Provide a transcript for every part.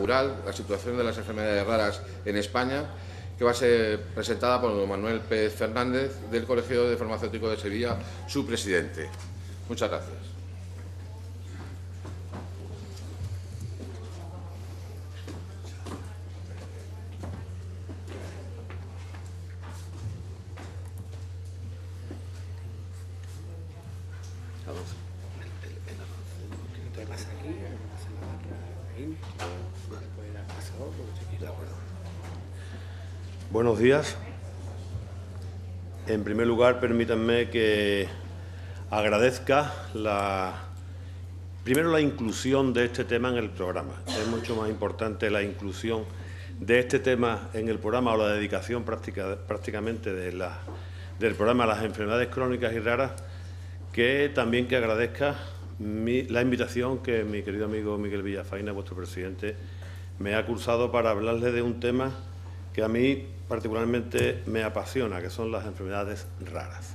rural, la situación de las enfermedades raras en España, que va a ser presentada por don Manuel Pérez Fernández, del Colegio de Farmacéuticos de Sevilla, su presidente. Muchas gracias. Buenos días. En primer lugar, permítanme que agradezca primero la inclusión de este tema en el programa. Es mucho más importante la inclusión de este tema en el programa o la dedicación prácticamente del programa a las enfermedades crónicas y raras, que también que agradezca la invitación que mi querido amigo Miguel Villafaina, vuestro presidente, me ha cursado para hablarle de un tema que a mí particularmente me apasiona, que son las enfermedades raras.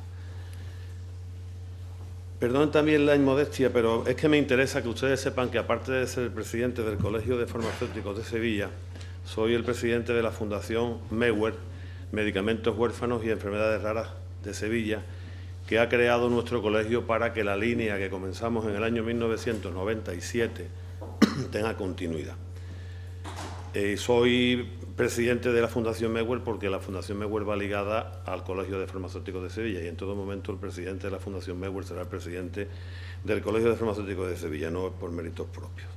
Perdonen también la inmodestia, pero es que me interesa que ustedes sepan que, aparte de ser el presidente del Colegio de Farmacéuticos de Sevilla, soy el presidente de la Fundación MEWER, Medicamentos Huérfanos y Enfermedades Raras de Sevilla, que ha creado nuestro colegio para que la línea que comenzamos en el año 1997 tenga continuidad. Soy presidente de la Fundación MEWER porque la Fundación MEWER va ligada al Colegio de Farmacéuticos de Sevilla, y en todo momento el presidente de la Fundación MEWER será el presidente del Colegio de Farmacéuticos de Sevilla, no por méritos propios.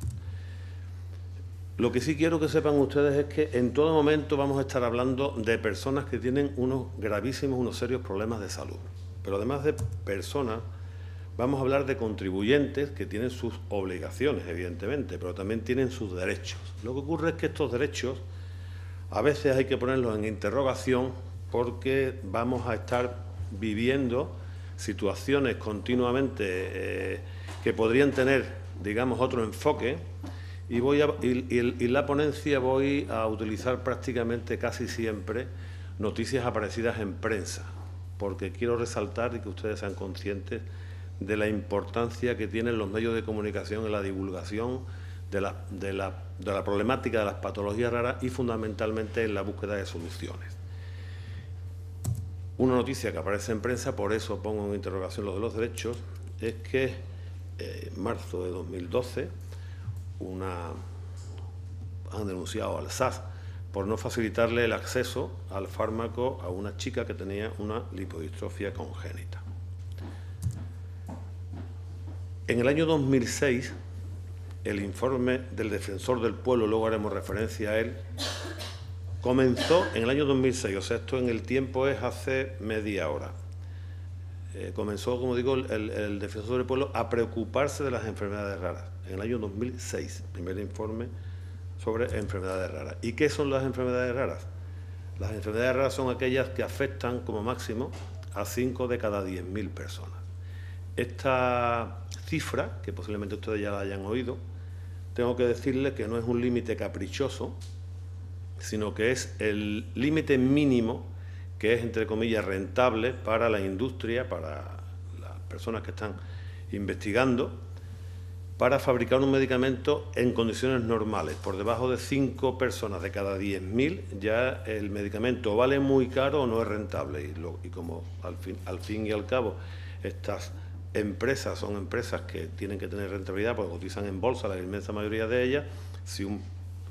Lo que sí quiero que sepan ustedes es que en todo momento vamos a estar hablando de personas que tienen unos gravísimos, unos serios problemas de salud. Pero además de personas, vamos a hablar de contribuyentes que tienen sus obligaciones, evidentemente, pero también tienen sus derechos. Lo que ocurre es que estos derechos a veces hay que ponerlos en interrogación, porque vamos a estar viviendo situaciones continuamente que podrían tener, digamos, otro enfoque, y la ponencia voy a utilizar prácticamente casi siempre noticias aparecidas en prensa, porque quiero resaltar y que ustedes sean conscientes de la importancia que tienen los medios de comunicación en la divulgación de la problemática de las patologías raras y fundamentalmente en la búsqueda de soluciones. Una noticia que aparece en prensa, por eso pongo en interrogación lo de los derechos, es que en marzo de 2012 han denunciado al SAS por no facilitarle el acceso al fármaco a una chica que tenía una lipodistrofia congénita. En el año 2006, el informe del Defensor del Pueblo, luego haremos referencia a él, comenzó en el año 2006, o sea, esto en el tiempo es hace media hora. Comenzó, como digo, el Defensor del Pueblo a preocuparse de las enfermedades raras. En el año 2006, primer informe sobre enfermedades raras. ¿Y qué son las enfermedades raras? Las enfermedades raras son aquellas que afectan como máximo a 5 de cada 10.000 personas. Esta cifra, que posiblemente ustedes ya la hayan oído, tengo que decirles que no es un límite caprichoso, sino que es el límite mínimo que es, entre comillas, rentable para la industria, para las personas que están investigando, para fabricar un medicamento en condiciones normales. Por debajo de 5 personas de cada 10.000 ya el medicamento vale muy caro o no es rentable. Y como al fin y al cabo estas empresas son empresas que tienen que tener rentabilidad porque cotizan en bolsa, la inmensa mayoría de ellas, si un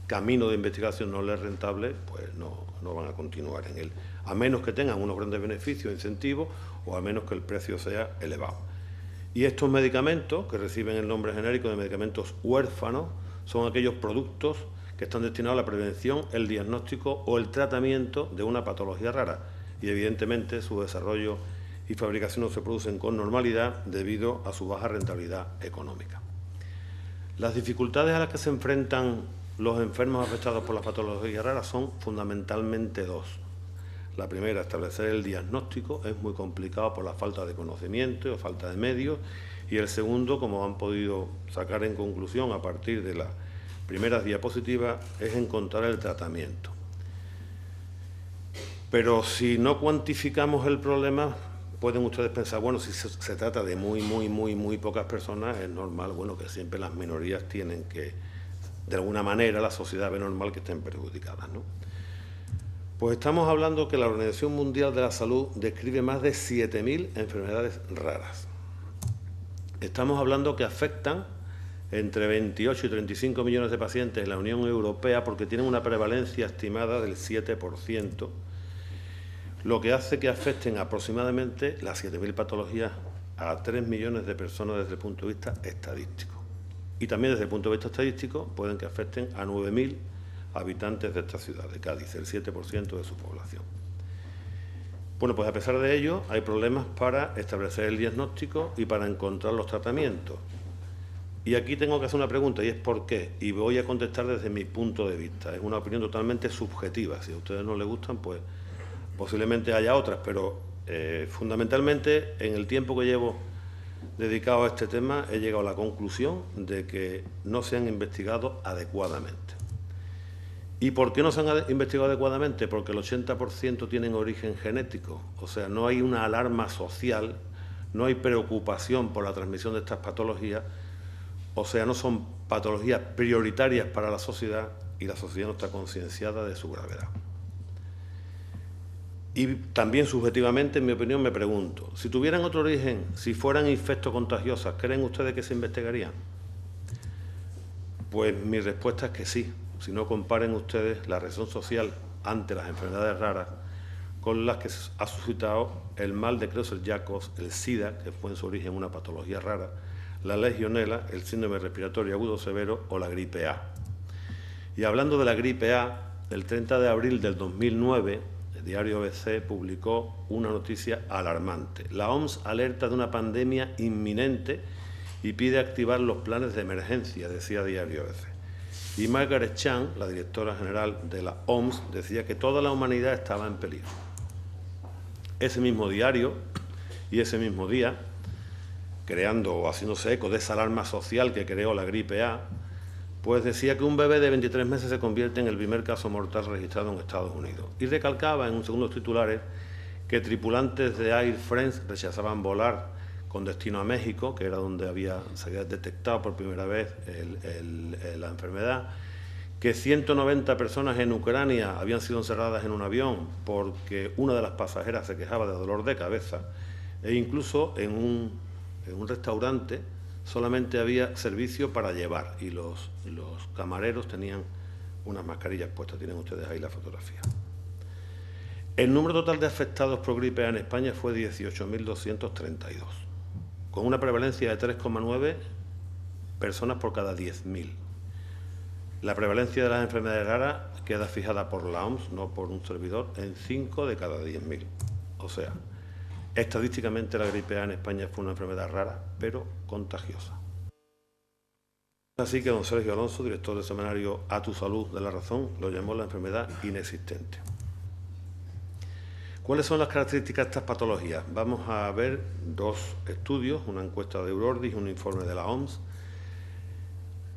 camino de investigación no les es rentable, pues no van a continuar en él, a menos que tengan unos grandes beneficios, incentivos, o a menos que el precio sea elevado. Y estos medicamentos, que reciben el nombre genérico de medicamentos huérfanos, son aquellos productos que están destinados a la prevención, el diagnóstico o el tratamiento de una patología rara, y evidentemente su desarrollo y fabricación no se producen con normalidad debido a su baja rentabilidad económica. Las dificultades a las que se enfrentan los enfermos afectados por las patologías raras son fundamentalmente dos. La primera, establecer el diagnóstico, es muy complicado por la falta de conocimiento o falta de medios, y el segundo, como han podido sacar en conclusión a partir de las primeras diapositivas, es encontrar el tratamiento. Pero si no cuantificamos el problema, pueden ustedes pensar, bueno, si se trata de muy pocas personas, es normal, bueno, que siempre las minorías tienen que de alguna manera la sociedad ve normal que estén perjudicadas, ¿no? Pues estamos hablando que la Organización Mundial de la Salud describe más de 7.000 enfermedades raras. Estamos hablando que afectan entre 28 y 35 millones de pacientes en la Unión Europea porque tienen una prevalencia estimada del 7%, lo que hace que afecten aproximadamente las 7.000 patologías a 3 millones de personas desde el punto de vista estadístico. Y también desde el punto de vista estadístico pueden que afecten a 9.000 habitantes de esta ciudad, de Cádiz, el 7% de su población. Bueno, pues a pesar de ello, hay problemas para establecer el diagnóstico y para encontrar los tratamientos. Y aquí tengo que hacer una pregunta, y es ¿por qué? Y voy a contestar desde mi punto de vista. Es una opinión totalmente subjetiva. Si a ustedes no les gustan, pues posiblemente haya otras, pero fundamentalmente en el tiempo que llevo dedicado a este tema he llegado a la conclusión de que no se han investigado adecuadamente. ¿Y por qué no se han investigado adecuadamente? Porque el 80% tienen origen genético, o sea, no hay una alarma social, no hay preocupación por la transmisión de estas patologías, o sea, no son patologías prioritarias para la sociedad y la sociedad no está concienciada de su gravedad. Y también subjetivamente, en mi opinión, me pregunto, si tuvieran otro origen, si fueran infectocontagiosas, ¿creen ustedes que se investigarían? Pues mi respuesta es que sí. Si no, comparen ustedes la reacción social ante las enfermedades raras con las que ha suscitado el mal de Creutzfeldt-Jakob, el SIDA, que fue en su origen una patología rara, la legionela, el síndrome respiratorio agudo severo o la gripe A. Y hablando de la gripe A, el 30 de abril del 2009, el diario ABC publicó una noticia alarmante. La OMS alerta de una pandemia inminente y pide activar los planes de emergencia, decía diario ABC. Y Margaret Chan, la directora general de la OMS, decía que toda la humanidad estaba en peligro. Ese mismo diario y ese mismo día, creando o haciéndose eco de esa alarma social que creó la gripe A, pues decía que un bebé de 23 meses se convierte en el primer caso mortal registrado en Estados Unidos. Y recalcaba en un segundo titulares que tripulantes de Air France rechazaban volar con destino a México, que era donde se había detectado por primera vez la enfermedad, que 190 personas en Ucrania habían sido encerradas en un avión porque una de las pasajeras se quejaba de dolor de cabeza, e incluso en un restaurante solamente había servicio para llevar y los camareros tenían unas mascarillas puestas, tienen ustedes ahí la fotografía. El número total de afectados por gripe A en España fue 18.232. con una prevalencia de 3,9 personas por cada 10.000. La prevalencia de las enfermedades raras queda fijada por la OMS, no por un servidor, en 5 de cada 10.000. O sea, estadísticamente la gripe A en España fue una enfermedad rara, pero contagiosa. Así que don Sergio Alonso, director del semanario A Tu Salud de La Razón, lo llamó la enfermedad inexistente. ¿Cuáles son las características de estas patologías? Vamos a ver dos estudios, una encuesta de Eurordis y un informe de la OMS.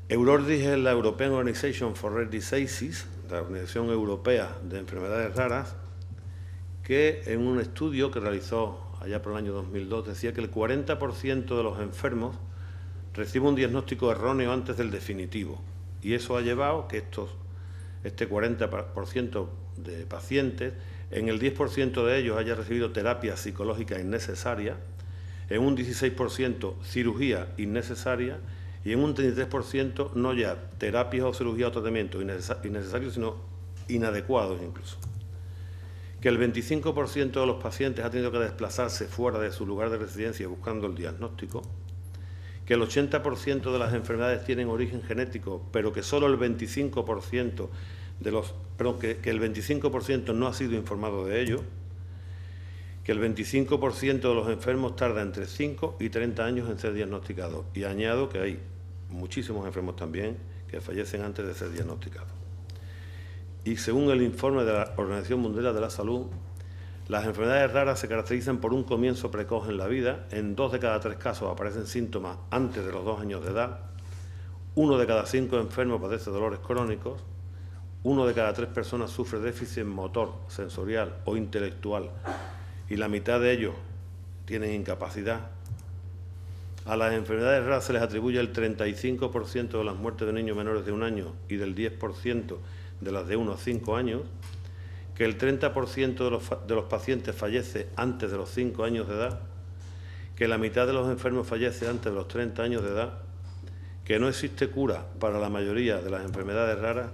Eurordis es la European Organization for Rare Diseases, la Organización Europea de Enfermedades Raras, que en un estudio que realizó allá por el año 2002 decía que el 40% de los enfermos recibe un diagnóstico erróneo antes del definitivo. Y eso ha llevado que este 40% de pacientes, en el 10% de ellos haya recibido terapia psicológica innecesaria, en un 16% cirugía innecesaria y en un 33% no ya terapias o cirugía o tratamientos innecesarios, sino inadecuados incluso. Que el 25% de los pacientes ha tenido que desplazarse fuera de su lugar de residencia buscando el diagnóstico, que el 80% de las enfermedades tienen origen genético, pero que solo el 25% que el 25% no ha sido informado de ello, que el 25% de los enfermos tarda entre 5 y 30 años en ser diagnosticados. Y añado que hay muchísimos enfermos también que fallecen antes de ser diagnosticados. Y según el informe de la Organización Mundial de la Salud, las enfermedades raras se caracterizan por un comienzo precoz en la vida. En 2 de cada 3 casos aparecen síntomas antes de los 2 años de edad. 1 de cada 5 enfermos padece dolores crónicos. 1 de cada 3 personas sufre déficit motor, sensorial o intelectual y la mitad de ellos tienen incapacidad. A las enfermedades raras se les atribuye el 35% de las muertes de niños menores de 1 año y del 10% de las de 1 a 5 años, que el 30% de los pacientes fallece antes de los 5 años de edad, que la mitad de los enfermos fallece antes de los 30 años de edad, que no existe cura para la mayoría de las enfermedades raras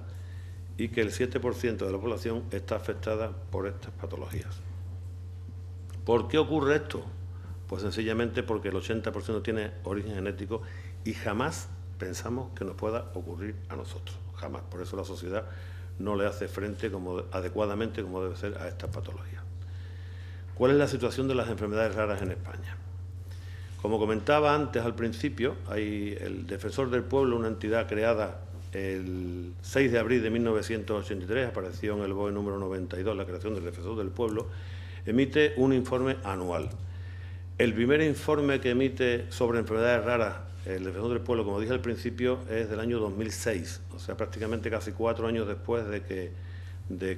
y que el 7% de la población está afectada por estas patologías. ¿Por qué ocurre esto? Pues sencillamente porque el 80% tiene origen genético y jamás pensamos que nos pueda ocurrir a nosotros, jamás. Por eso la sociedad no le hace frente adecuadamente como debe ser a estas patologías. ¿Cuál es la situación de las enfermedades raras en España? Como comentaba antes al principio, hay el Defensor del Pueblo, una entidad creada el 6 de abril de 1983, apareció en el BOE número 92, la creación del Defensor del Pueblo, emite un informe anual. El primer informe que emite sobre enfermedades raras el Defensor del Pueblo, como dije al principio, es del año 2006, o sea, prácticamente casi 4 años después de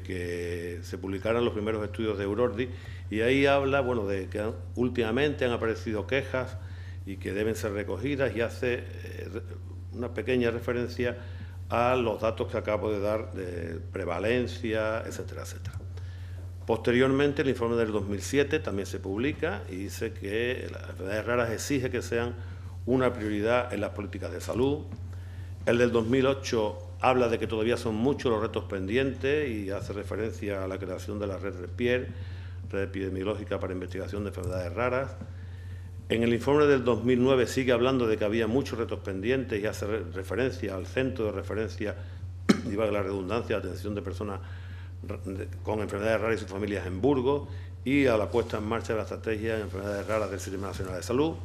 que se publicaran los primeros estudios de Eurordi, y ahí habla, bueno, de que últimamente han aparecido quejas y que deben ser recogidas, y hace una pequeña referencia a los datos que acabo de dar de prevalencia, etcétera, etcétera. Posteriormente, el informe del 2007 también se publica y dice que las enfermedades raras exige que sean una prioridad en las políticas de salud. El del 2008 habla de que todavía son muchos los retos pendientes y hace referencia a la creación de la red REPIER, Red Epidemiológica para Investigación de Enfermedades Raras. En el informe del 2009 sigue hablando de que había muchos retos pendientes y hace referencia al centro de referencia, y valga la redundancia, de atención de personas con enfermedades raras y sus familias en Burgos, y a la puesta en marcha de la estrategia en enfermedades raras del Sistema Nacional de Salud.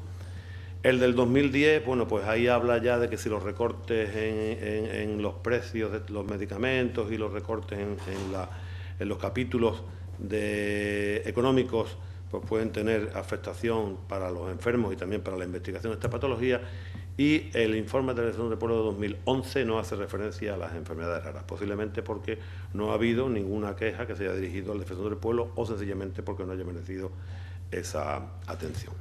El del 2010, bueno, pues ahí habla ya de que si los recortes en los precios de los medicamentos y los recortes en los capítulos económicos, pues pueden tener afectación para los enfermos y también para la investigación de esta patología. Y el informe de Defensor del Pueblo de 2011 no hace referencia a las enfermedades raras, posiblemente porque no ha habido ninguna queja que se haya dirigido al Defensor del Pueblo o sencillamente porque no haya merecido esa atención.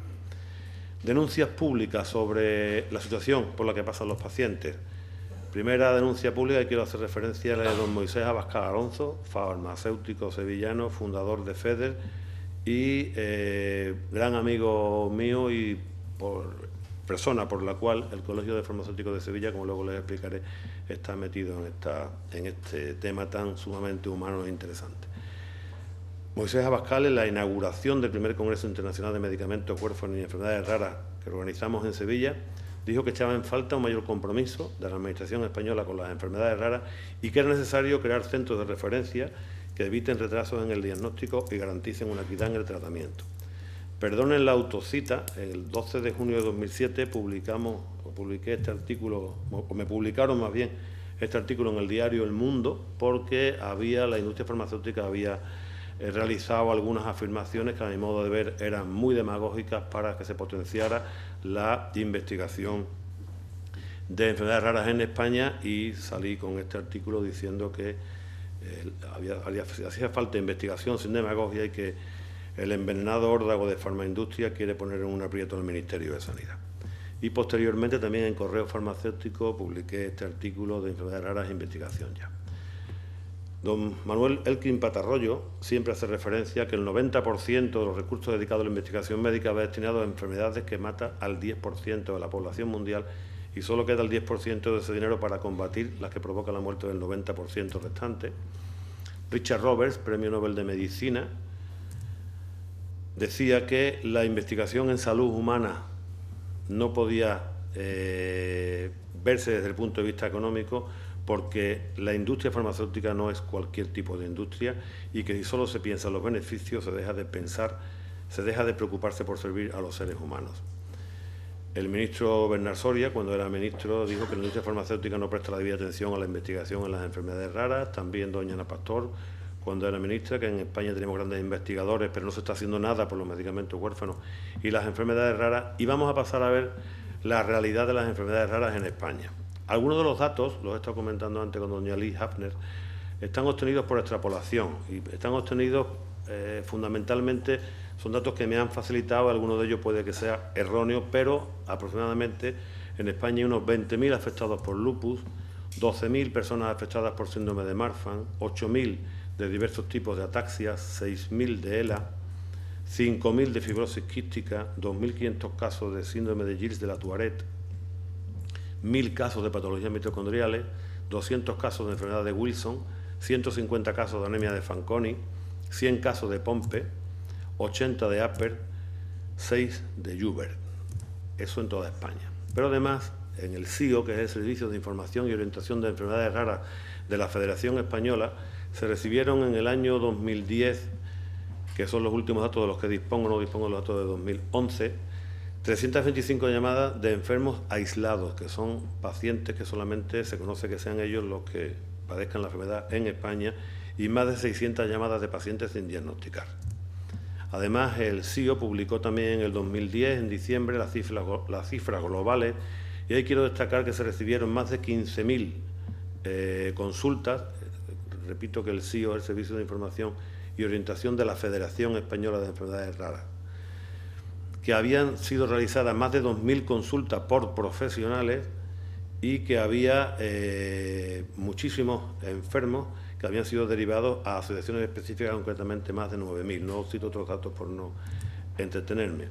Denuncias públicas sobre la situación por la que pasan los pacientes. Primera denuncia pública, y quiero hacer referencia a la de don Moisés Abascal Alonso, farmacéutico sevillano, fundador de FEDER y gran amigo mío y persona por la cual el Colegio de Farmacéuticos de Sevilla, como luego les explicaré, está metido en este tema tan sumamente humano e interesante. Moisés Abascal, en la inauguración del primer Congreso Internacional de Medicamentos, Huérfanos y Enfermedades Raras que organizamos en Sevilla, dijo que echaba en falta un mayor compromiso de la Administración española con las enfermedades raras y que era necesario crear centros de referencia que eviten retrasos en el diagnóstico y garanticen una equidad en el tratamiento. Perdonen la autocita, el 12 de junio de 2007 publiqué este artículo, o me publicaron más bien este artículo en el diario El Mundo, porque la industria farmacéutica había realizado algunas afirmaciones que a mi modo de ver eran muy demagógicas para que se potenciara la investigación de enfermedades raras en España, y salí con este artículo diciendo que hacía falta investigación sin demagogia y que el envenenado órdago de farmaindustria quiere poner en un aprieto al Ministerio de Sanidad. Y posteriormente también en Correo Farmacéutico publiqué este artículo de enfermedades raras e investigación ya. Don Manuel Elkin Patarroyo siempre hace referencia a que el 90% de los recursos dedicados a la investigación médica va destinado a enfermedades que matan al 10% de la población mundial, y solo queda el 10% de ese dinero para combatir las que provocan la muerte del 90% restante. Richard Roberts, Premio Nobel de Medicina, decía que la investigación en salud humana no podía verse desde el punto de vista económico, porque la industria farmacéutica no es cualquier tipo de industria, y que si solo se piensa en los beneficios se deja de preocuparse por servir a los seres humanos. El ministro Bernard Soria, cuando era ministro, dijo que la industria farmacéutica no presta la debida atención a la investigación en las enfermedades raras. También doña Ana Pastor, cuando era ministra, que en España tenemos grandes investigadores, pero no se está haciendo nada por los medicamentos huérfanos y las enfermedades raras. Y vamos a pasar a ver la realidad de las enfermedades raras en España. Algunos de los datos, los he estado comentando antes con doña Liz Hafner, están obtenidos por extrapolación y están obtenidos fundamentalmente Son datos que me han facilitado, algunos de ellos puede que sea erróneo, pero aproximadamente en España hay unos 20.000 afectados por lupus, 12.000 personas afectadas por síndrome de Marfan, 8.000 de diversos tipos de ataxias, 6.000 de ELA, 5.000 de fibrosis quística, 2.500 casos de síndrome de Gilles de la Tourette, 1.000 casos de patologías mitocondriales, 200 casos de enfermedad de Wilson, 150 casos de anemia de Fanconi, 100 casos de Pompe, 80 de Apert, 6 de Joubert. Eso en toda España. Pero además, en el SIO, que es el Servicio de Información y Orientación de Enfermedades Raras de la Federación Española, se recibieron en el año 2010, que son los últimos datos de los que dispongo, no dispongo de los datos de 2011, 325 llamadas de enfermos aislados, que son pacientes que solamente se conoce que sean ellos los que padezcan la enfermedad en España, y más de 600 llamadas de pacientes sin diagnosticar. Además, el SIO publicó también en el 2010, en diciembre, las cifras globales, y ahí quiero destacar que se recibieron más de 15.000 consultas. Repito que el SIO es el Servicio de Información y Orientación de la Federación Española de Enfermedades Raras, que habían sido realizadas más de 2.000 consultas por profesionales y que había muchísimos enfermos que habían sido derivados a asociaciones específicas, concretamente más de 9.000. No cito otros datos por no entretenerme.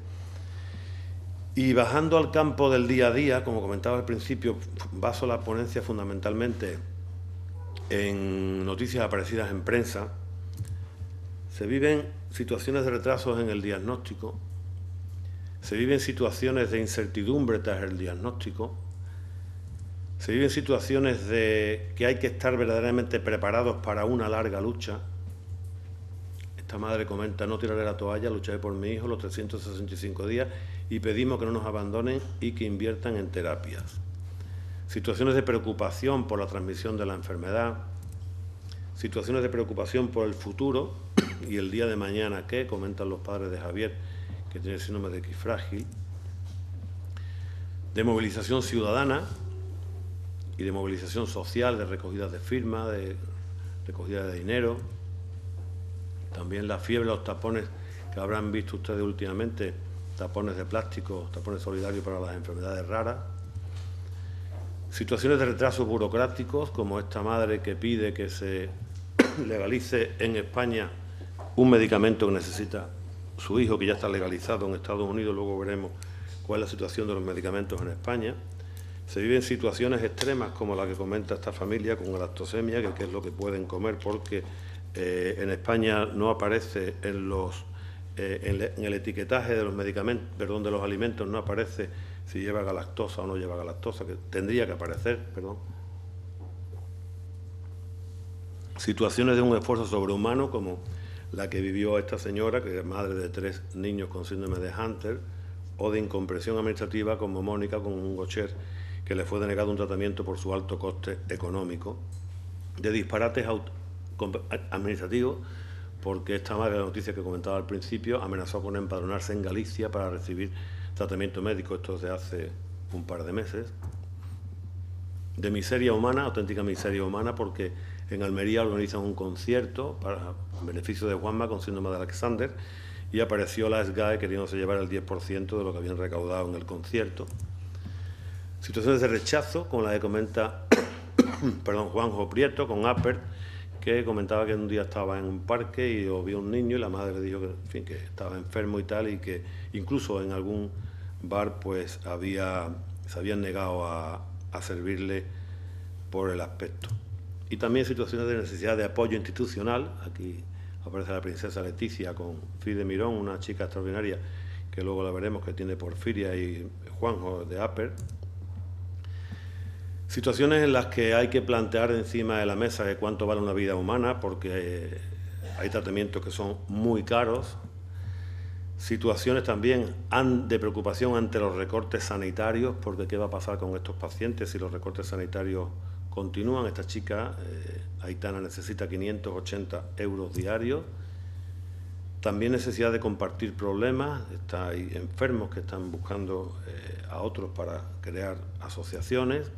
Y bajando al campo del día a día, como comentaba al principio, baso la ponencia fundamentalmente en noticias aparecidas en prensa. Se viven situaciones de retrasos en el diagnóstico, se viven situaciones de incertidumbre tras el diagnóstico, se viven situaciones de que hay que estar verdaderamente preparados para una larga lucha. Esta madre comenta: no tiraré la toalla, lucharé por mi hijo los 365 días y pedimos que no nos abandonen y que inviertan en terapias. Situaciones de preocupación por la transmisión de la enfermedad, situaciones de preocupación por el futuro y el día de mañana, que comentan los padres de Javier, que tiene síndrome de X frágil, de movilización ciudadana y de movilización social, de recogidas de firmas, de recogida de dinero. También la fiebre, los tapones que habrán visto ustedes últimamente, tapones de plástico, tapones solidarios para las enfermedades raras. Situaciones de retrasos burocráticos, como esta madre que pide que se legalice en España un medicamento que necesita su hijo, que ya está legalizado en Estados Unidos. Luego veremos cuál es la situación de los medicamentos en España. Se viven situaciones extremas como la que comenta esta familia con galactosemia, que es lo que pueden comer, porque en España no aparece en el etiquetaje de los medicamentos, perdón, de los alimentos, no aparece si lleva galactosa o no lleva galactosa, que tendría que aparecer, perdón. Situaciones de un esfuerzo sobrehumano como la que vivió esta señora, que es madre de 3 niños con síndrome de Hunter, o de incomprensión administrativa como Mónica con un Gaucher, que le fue denegado un tratamiento por su alto coste económico, de disparates administrativos, porque esta madre, la noticia que comentaba al principio, amenazó con empadronarse en Galicia para recibir tratamiento médico, esto desde hace un par de meses. De miseria humana, auténtica miseria humana, porque en Almería organizan un concierto para beneficio de Juanma con síndrome de Alexander y apareció la SGAE queriéndose llevar el 10% de lo que habían recaudado en el concierto. Situaciones de rechazo, como la que comenta Juanjo Prieto con Apert, que comentaba que un día estaba en un parque y vio un niño y la madre le dijo que, en fin, que estaba enfermo y tal, y que incluso en algún bar pues se habían negado a servirle por el aspecto. Y también situaciones de necesidad de apoyo institucional. Aquí aparece la princesa Leticia con Fide Mirón, una chica extraordinaria que luego la veremos, que tiene porfiria, y Juanjo de Apert. Situaciones en las que hay que plantear encima de la mesa de cuánto vale una vida humana, porque hay tratamientos que son muy caros. Situaciones también de preocupación ante los recortes sanitarios, porque ¿qué va a pasar con estos pacientes si los recortes sanitarios continúan? Esta chica, Aitana, necesita 580 euros diarios. También necesidad de compartir problemas. Hay enfermos que están buscando a otros para crear asociaciones.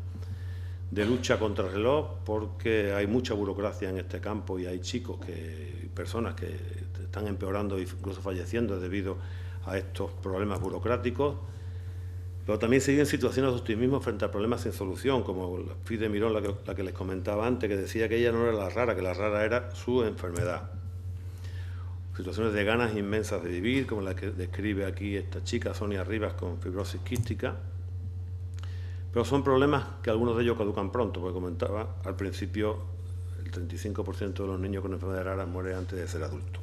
de lucha contra el reloj, porque hay mucha burocracia en este campo y hay personas que están empeorando e incluso falleciendo debido a estos problemas burocráticos. Pero también se viven situaciones de optimismo frente a problemas sin solución, como la Fide Mirón, la que les comentaba antes, que decía que ella no era la rara, que la rara era su enfermedad. Situaciones de ganas inmensas de vivir, como la que describe aquí esta chica, Sonia Rivas, con fibrosis quística. Pero son problemas que algunos de ellos caducan pronto, porque comentaba al principio, el 35% de los niños con enfermedades raras mueren antes de ser adultos.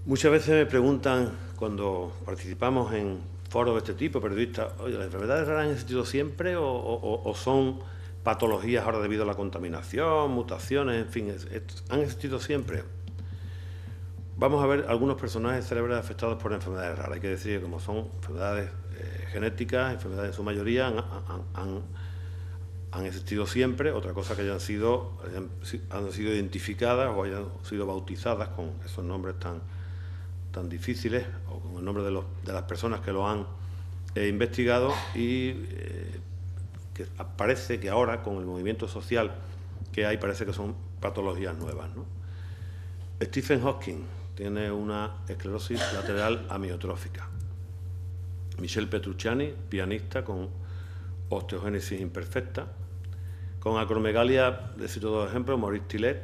Muchas veces me preguntan, cuando participamos en foros de este tipo, periodistas, oye, ¿las enfermedades raras han existido siempre o son patologías ahora debido a la contaminación, mutaciones, en fin, han existido siempre? Vamos a ver algunos personajes célebres afectados por enfermedades raras. Hay que decir que como son enfermedades genéticas, enfermedades en su mayoría, han existido siempre. Otra cosa que han sido identificadas o hayan sido bautizadas con esos nombres tan difíciles, o con el nombre de las personas que lo han investigado, y que parece que ahora, con el movimiento social que hay, parece que son patologías nuevas, ¿no? Stephen Hawking tiene una esclerosis lateral amiotrófica. Michel Petrucciani, pianista con osteogénesis imperfecta. Con acromegalia, decir dos ejemplos, Maurice Tillet,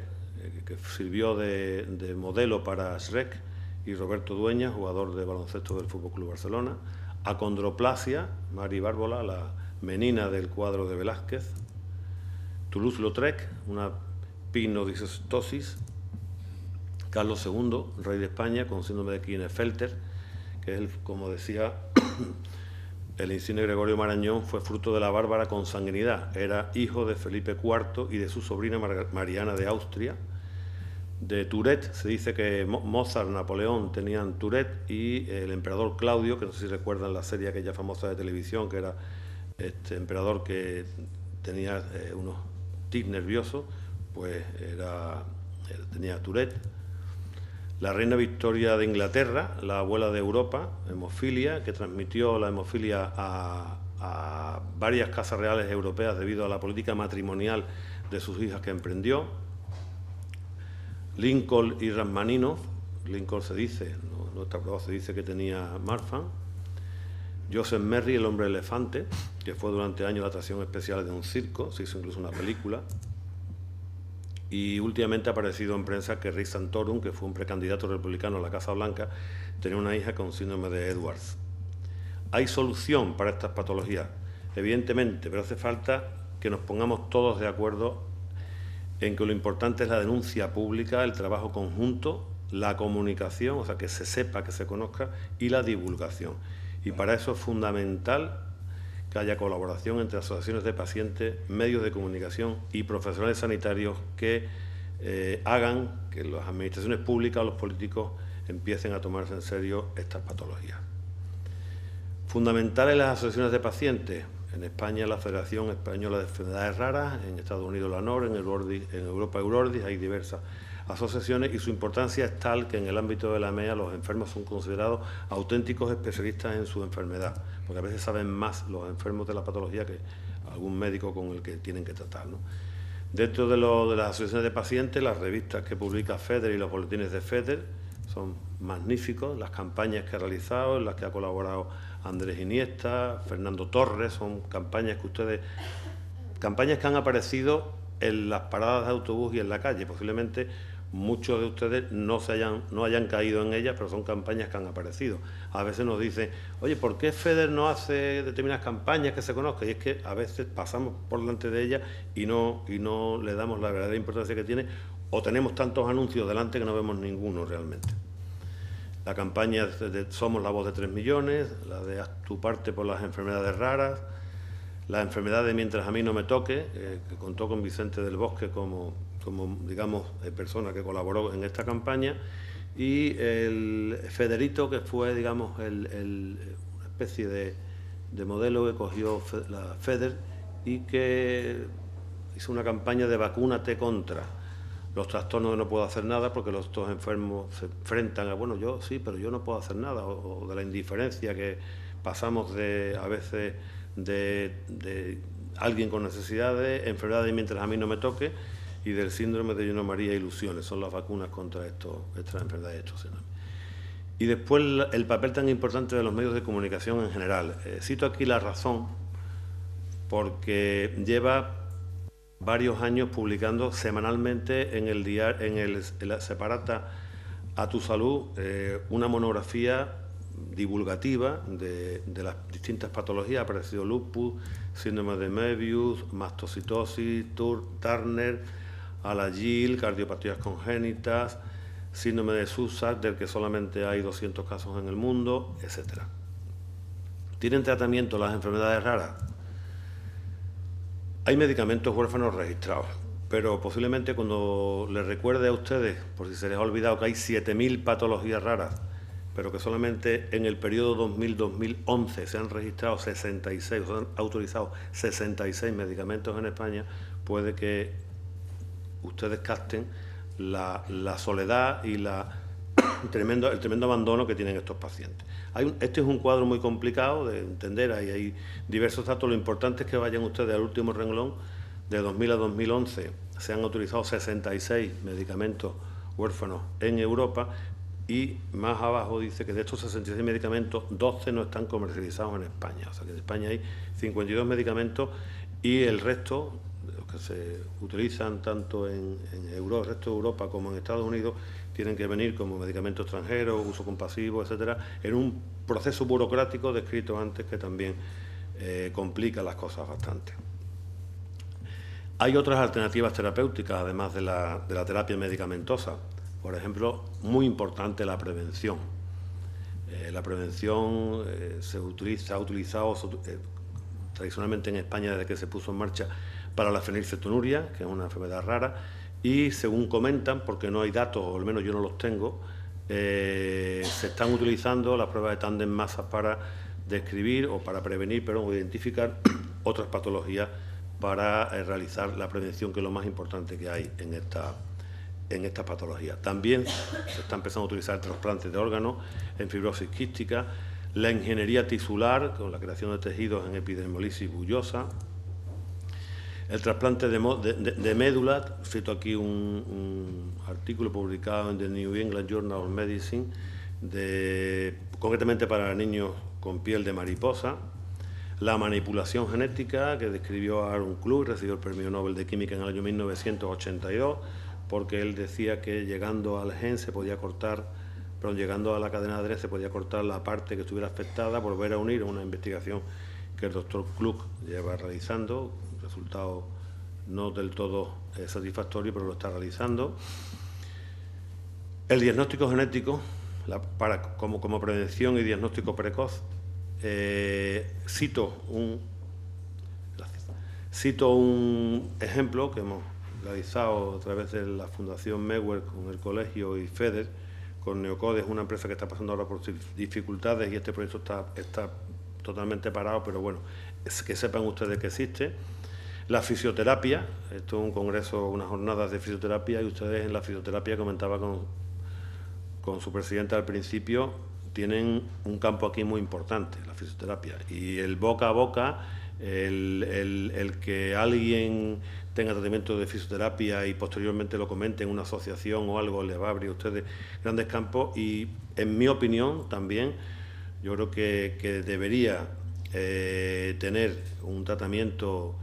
que sirvió de modelo para Shrek, y Roberto Dueñas, jugador de baloncesto del Fútbol Club Barcelona. Acondroplasia, Mari Bárbola, la menina del cuadro de Velázquez. Toulouse-Lautrec, una pinodicestosis. Carlos II, rey de España, con síndrome de Klinefelter, que es, como decía el insigne Gregorio Marañón, fue fruto de la bárbara consanguinidad. Era hijo de Felipe IV y de su sobrina Mariana de Austria. De Tourette, se dice que Mozart, Napoleón tenían Tourette, y el emperador Claudio, que no sé si recuerdan la serie aquella famosa de televisión, que era este emperador que tenía unos tics nerviosos, pues tenía Tourette. La reina Victoria de Inglaterra, la abuela de Europa, hemofilia, que transmitió la hemofilia a varias casas reales europeas debido a la política matrimonial de sus hijas que emprendió. Lincoln y Rachmaninoff, Lincoln se dice, no está probado, se dice que tenía Marfan. Joseph Merry, el hombre elefante, que fue durante años la atracción especial de un circo, se hizo incluso una película. Y últimamente ha aparecido en prensa que Rick Santorum, que fue un precandidato republicano a la Casa Blanca, tenía una hija con síndrome de Edwards. ¿Hay solución para estas patologías? Evidentemente, pero hace falta que nos pongamos todos de acuerdo en que lo importante es la denuncia pública, el trabajo conjunto, la comunicación, o sea, que se sepa, que se conozca, y la divulgación. Y para eso es fundamental que haya colaboración entre asociaciones de pacientes, medios de comunicación y profesionales sanitarios que hagan que las administraciones públicas o los políticos empiecen a tomarse en serio estas patologías. Fundamentales las asociaciones de pacientes. En España la Federación Española de Enfermedades Raras, en Estados Unidos la NOR, en Europa Eurordis, hay diversas asociaciones, y su importancia es tal que en el ámbito de la EMEA los enfermos son considerados auténticos especialistas en su enfermedad, porque a veces saben más los enfermos de la patología que algún médico con el que tienen que tratar, ¿no? Dentro de las asociaciones de pacientes, las revistas que publica FEDER y los boletines de FEDER son magníficos, las campañas que ha realizado, en las que ha colaborado Andrés Iniesta, Fernando Torres, son campañas que han aparecido en las paradas de autobús y en la calle. Posiblemente muchos de ustedes no hayan caído en ellas, pero son campañas que han aparecido. A veces nos dicen, oye, ¿por qué FEDER no hace determinadas campañas que se conozcan? Y es que a veces pasamos por delante de ellas y no le damos la verdadera importancia que tiene, o tenemos tantos anuncios delante que no vemos ninguno realmente. La campaña de Somos la voz de 3 millones, la de Haz tu parte por las enfermedades raras, la enfermedad de Mientras a mí no me toque, que contó con Vicente del Bosque como digamos, persona que colaboró en esta campaña, y el Federito, que fue, digamos, una especie de modelo que cogió la FEDER y que hizo una campaña de vacúnate contra los trastornos de no puedo hacer nada, porque estos enfermos se enfrentan a, bueno, yo sí, pero yo no puedo hacer nada, o de la indiferencia que pasamos a veces de alguien con necesidades, enfermedades mientras a mí no me toque, y del síndrome de Lleno María Ilusiones. Son las vacunas contra estas enfermedades, estos síndromes. Y después el papel tan importante de los medios de comunicación en general. Cito aquí La Razón, porque lleva varios años publicando semanalmente en la separata A Tu Salud una monografía divulgativa de las distintas patologías. Ha aparecido lupus, síndrome de Möbius, mastocitosis, Turner, Alagille, cardiopatías congénitas, síndrome de Susak, del que solamente hay 200 casos en el mundo, etc. ¿Tienen tratamiento las enfermedades raras? Hay medicamentos huérfanos registrados, pero posiblemente cuando les recuerde a ustedes, por si se les ha olvidado, que hay 7.000 patologías raras, pero que solamente en el periodo 2000-2011 se han registrado 66, o se han autorizado 66 medicamentos en España, puede que ustedes capten la soledad y el tremendo abandono que tienen estos pacientes. Este es un cuadro muy complicado de entender, hay diversos datos. Lo importante es que vayan ustedes al último renglón. De 2000 a 2011 se han autorizado 66 medicamentos huérfanos en Europa, y más abajo dice que de estos 66 medicamentos, 12 no están comercializados en España. O sea que en España hay 52 medicamentos y el resto, los que se utilizan tanto en el resto de Europa como en Estados Unidos, tienen que venir como medicamentos extranjeros, uso compasivo, etcétera, en un proceso burocrático descrito antes que también complica las cosas bastante. Hay otras alternativas terapéuticas, además de la terapia medicamentosa. Por ejemplo, muy importante la prevención. La prevención se ha utilizado tradicionalmente en España desde que se puso en marcha para la fenilcetonuria, que es una enfermedad rara, y según comentan, porque no hay datos, o al menos yo no los tengo, se están utilizando las pruebas de tándem masas para describir o para prevenir, o identificar otras patologías para realizar la prevención, que es lo más importante que hay en esta patología. También se está empezando a utilizar trasplantes de órganos en fibrosis quística, la ingeniería tisular con la creación de tejidos en epidermolisis bullosa, el trasplante de médula. Cito aquí un artículo publicado en The New England Journal of Medicine, concretamente para niños con piel de mariposa. La manipulación genética, que describió Aaron Klug, recibió el Premio Nobel de Química en el año 1982, porque él decía que llegando al gen se podía cortar, llegando a la cadena de ADN se podía cortar la parte que estuviera afectada, volver a unir, una investigación que el doctor Klug lleva realizando, un resultado no del todo satisfactorio, pero lo está realizando. El diagnóstico genético, como prevención y diagnóstico precoz. Cito un ejemplo que hemos realizado a través de la Fundación Mewer con el colegio y FEDER, con Neocodes, una empresa que está pasando ahora por dificultades, y este proyecto está totalmente parado, pero bueno, es que sepan ustedes que existe. La fisioterapia, esto es un congreso, unas jornadas de fisioterapia, y ustedes en la fisioterapia, comentaba con su presidente al principio, tienen un campo aquí muy importante, la fisioterapia, y el boca a boca, el que alguien tenga tratamiento de fisioterapia y posteriormente lo comente en una asociación o algo, les va a abrir a ustedes grandes campos. Y en mi opinión también, yo creo que debería tener un tratamiento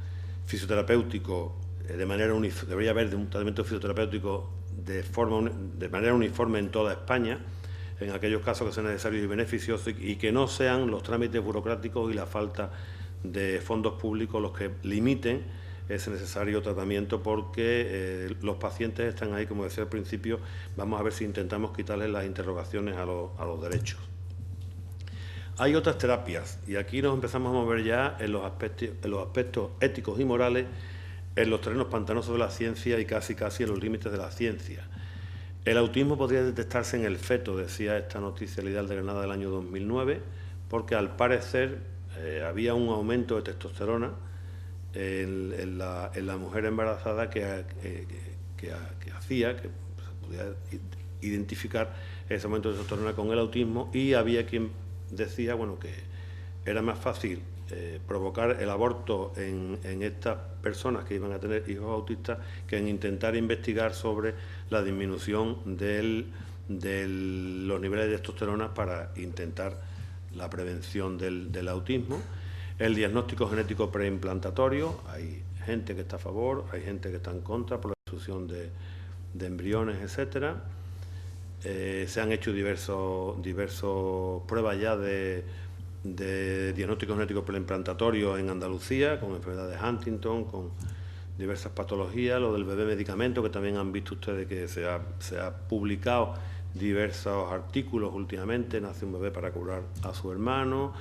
fisioterapéutico debería haber un tratamiento fisioterapéutico de manera uniforme en toda España, en aquellos casos que sean necesarios y beneficiosos, y que no sean los trámites burocráticos y la falta de fondos públicos los que limiten ese necesario tratamiento, porque los pacientes están ahí, como decía al principio. Vamos a ver si intentamos quitarles las interrogaciones a los derechos. Hay otras terapias, y aquí nos empezamos a mover ya en los aspectos éticos y morales, en los terrenos pantanosos de la ciencia y casi en los límites de la ciencia. El autismo podría detectarse en el feto, decía esta noticia del Ideal de Granada del año 2009, porque al parecer había un aumento de testosterona en la mujer embarazada que hacía que se podía identificar ese aumento de testosterona con el autismo, y había quien decía, bueno, que era más fácil provocar el aborto en estas personas que iban a tener hijos autistas que en intentar investigar sobre la disminución de los niveles de testosterona para intentar la prevención del autismo. El diagnóstico genético preimplantatorio, hay gente que está a favor, hay gente que está en contra por la destrucción de embriones, etcétera. Se han hecho diversos pruebas ya de diagnóstico genético preimplantatorio en Andalucía, con enfermedad de Huntington, con diversas patologías, lo del bebé medicamento, que también han visto ustedes que se ha publicado diversos artículos últimamente. Nace un bebé para curar a su hermano,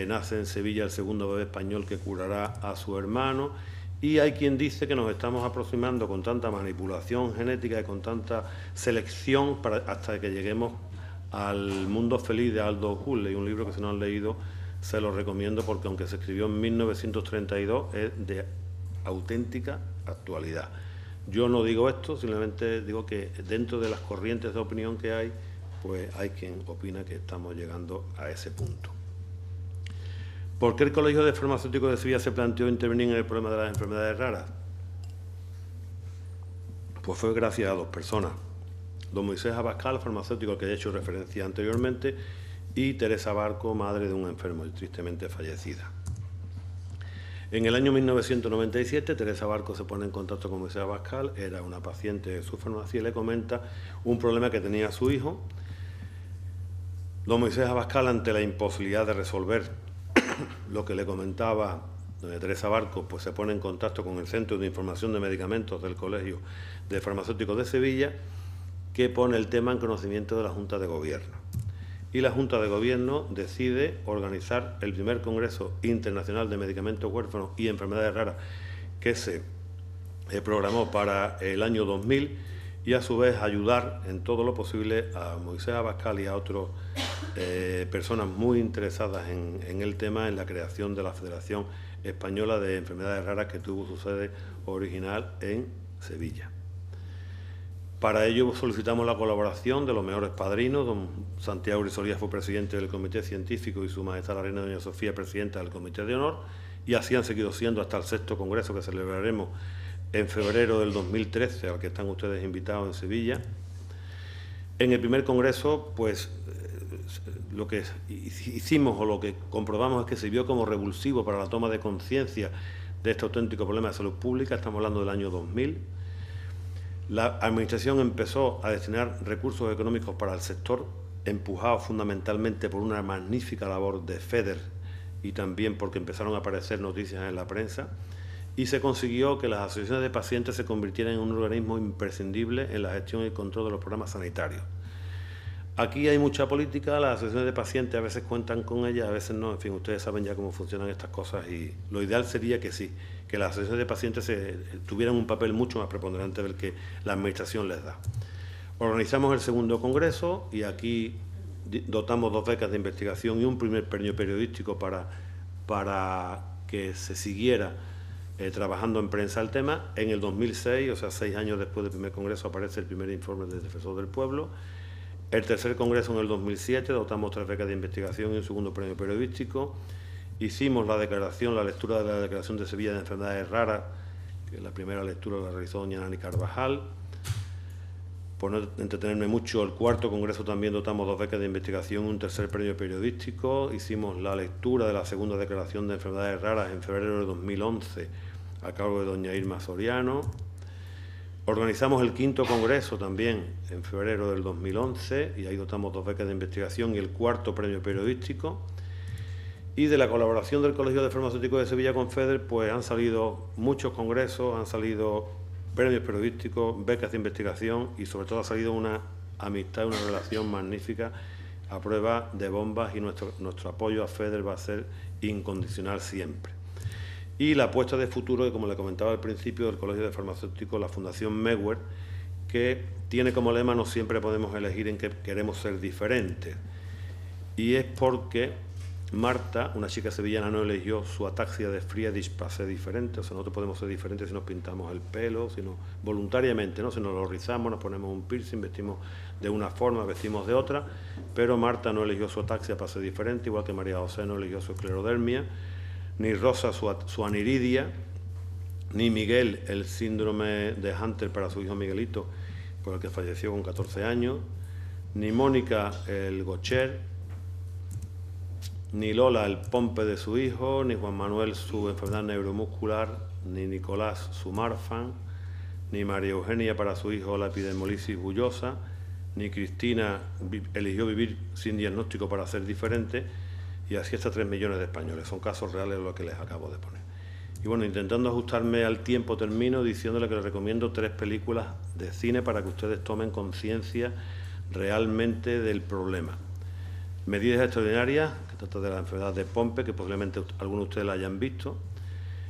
nace en Sevilla el segundo bebé español que curará a su hermano, y hay quien dice que nos estamos aproximando con tanta manipulación genética y con tanta selección hasta que lleguemos al mundo feliz de Aldous Huxley, un libro que si no han leído se lo recomiendo porque aunque se escribió en 1932 es de auténtica actualidad. Yo no digo esto, simplemente digo que dentro de las corrientes de opinión que hay, pues hay quien opina que estamos llegando a ese punto. ¿Por qué el Colegio de Farmacéuticos de Sevilla se planteó intervenir en el problema de las enfermedades raras? Pues fue gracias a dos personas. Don Moisés Abascal, farmacéutico al que he hecho referencia anteriormente, y Teresa Barco, madre de un enfermo y tristemente fallecida. En el año 1997, Teresa Barco se pone en contacto con Moisés Abascal, era una paciente de su farmacia y le comenta un problema que tenía su hijo. Don Moisés Abascal, ante la imposibilidad de resolver lo que le comentaba doña Teresa Barco, pues se pone en contacto con el Centro de Información de Medicamentos del Colegio de Farmacéuticos de Sevilla, que pone el tema en conocimiento de la Junta de Gobierno. Y la Junta de Gobierno decide organizar el primer Congreso Internacional de Medicamentos Huérfanos y Enfermedades Raras, que se programó para el año 2000, y a su vez ayudar en todo lo posible a Moisés Abascal y a otras personas muy interesadas en el tema, en la creación de la Federación Española de Enfermedades Raras, que tuvo su sede original en Sevilla. Para ello solicitamos la colaboración de los mejores padrinos. Don Santiago Grisolía fue presidente del Comité Científico y su Majestad la Reina Doña Sofía, presidenta del Comité de Honor, y así han seguido siendo hasta el 6º Congreso que celebraremos en febrero del 2013, al que están ustedes invitados en Sevilla. En el primer Congreso, pues lo que hicimos o lo que comprobamos es que se vio como revulsivo para la toma de conciencia de este auténtico problema de salud pública. Estamos hablando del año 2000. La Administración empezó a destinar recursos económicos para el sector, empujado fundamentalmente por una magnífica labor de FEDER y también porque empezaron a aparecer noticias en la prensa, y se consiguió que las asociaciones de pacientes se convirtieran en un organismo imprescindible en la gestión y control de los programas sanitarios. Aquí hay mucha política, las asociaciones de pacientes a veces cuentan con ellas, a veces no, en fin, ustedes saben ya cómo funcionan estas cosas y lo ideal sería que sí, que las asociaciones de pacientes tuvieran un papel mucho más preponderante del que la Administración les da. Organizamos el segundo Congreso y aquí dotamos 2 becas de investigación y un primer premio periodístico para que se siguiera trabajando en prensa el tema. En el 2006, o sea, 6 años después del primer Congreso, aparece el primer informe del Defensor del Pueblo. El tercer Congreso en el 2007, dotamos 3 becas de investigación y un segundo premio periodístico. Hicimos la lectura de la Declaración de Sevilla de Enfermedades Raras, que la primera lectura la realizó doña Nani Carvajal. Por no entretenerme mucho, el cuarto Congreso también dotamos 2 becas de investigación y un tercer premio periodístico. Hicimos la lectura de la segunda Declaración de Enfermedades Raras en febrero de 2011, a cargo de doña Irma Soriano. Organizamos el quinto Congreso también en febrero del 2011 y ahí dotamos 2 becas de investigación y el cuarto premio periodístico. Y de la colaboración del Colegio de Farmacéuticos de Sevilla con FEDER, pues han salido muchos congresos, han salido premios periodísticos, becas de investigación y sobre todo ha salido una amistad, una relación magnífica a prueba de bombas, y nuestro apoyo a FEDER va a ser incondicional siempre. Y la apuesta de futuro, que como le comentaba al principio, del Colegio de Farmacéuticos, la Fundación Meguer, que tiene como lema no siempre podemos elegir en qué queremos ser diferentes. Y es porque Marta, una chica sevillana, no eligió su ataxia de Friedrich para ser diferente. O sea, nosotros podemos ser diferentes si nos pintamos el pelo, sino voluntariamente, ¿no? Si nos lo rizamos, nos ponemos un piercing, vestimos de una forma, vestimos de otra, pero Marta no eligió su ataxia para ser diferente, igual que María José no eligió su esclerodermia. ni Rosa su aniridia, ni Miguel el síndrome de Hunter para su hijo Miguelito, por el que falleció con 14 años, ni Mónica el Gaucher, ni Lola el Pompe de su hijo, ni Juan Manuel su enfermedad neuromuscular, ni Nicolás su Marfan, ni María Eugenia para su hijo la epidermolisis bullosa, ni Cristina eligió vivir sin diagnóstico para ser diferente, y así hasta 3 millones de españoles. Son casos reales lo que les acabo de poner. Y bueno, intentando ajustarme al tiempo, termino diciéndole que les recomiendo 3 películas de cine para que ustedes tomen conciencia realmente del problema. Medidas extraordinarias, que trata de la enfermedad de Pompe, que posiblemente algunos de ustedes la hayan visto.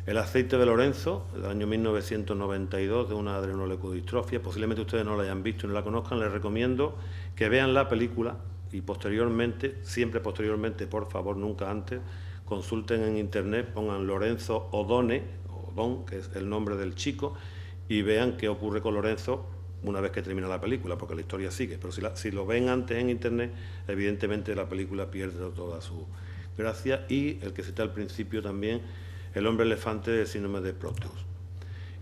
El aceite de Lorenzo, del año 1992, de una adrenoleucodistrofia, posiblemente ustedes no la hayan visto y no la conozcan. Les recomiendo que vean la película y posteriormente, siempre posteriormente, por favor, nunca antes, consulten en internet, pongan Lorenzo Odone, que es el nombre del chico, y vean qué ocurre con Lorenzo una vez que termina la película, porque la historia sigue. Pero si lo ven antes en internet, evidentemente la película pierde toda su gracia. Y el que cité al principio también, El hombre elefante del síndrome de Proteus.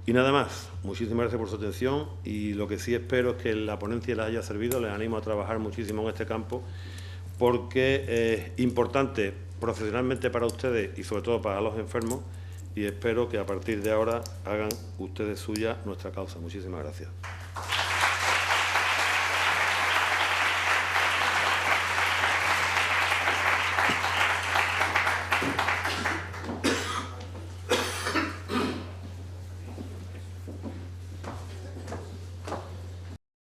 Y nada más, muchísimas gracias por su atención, y lo que sí espero es que la ponencia les haya servido. Les animo a trabajar muchísimo en este campo, porque es importante profesionalmente para ustedes y sobre todo para los enfermos, y espero que a partir de ahora hagan ustedes suya nuestra causa. Muchísimas gracias.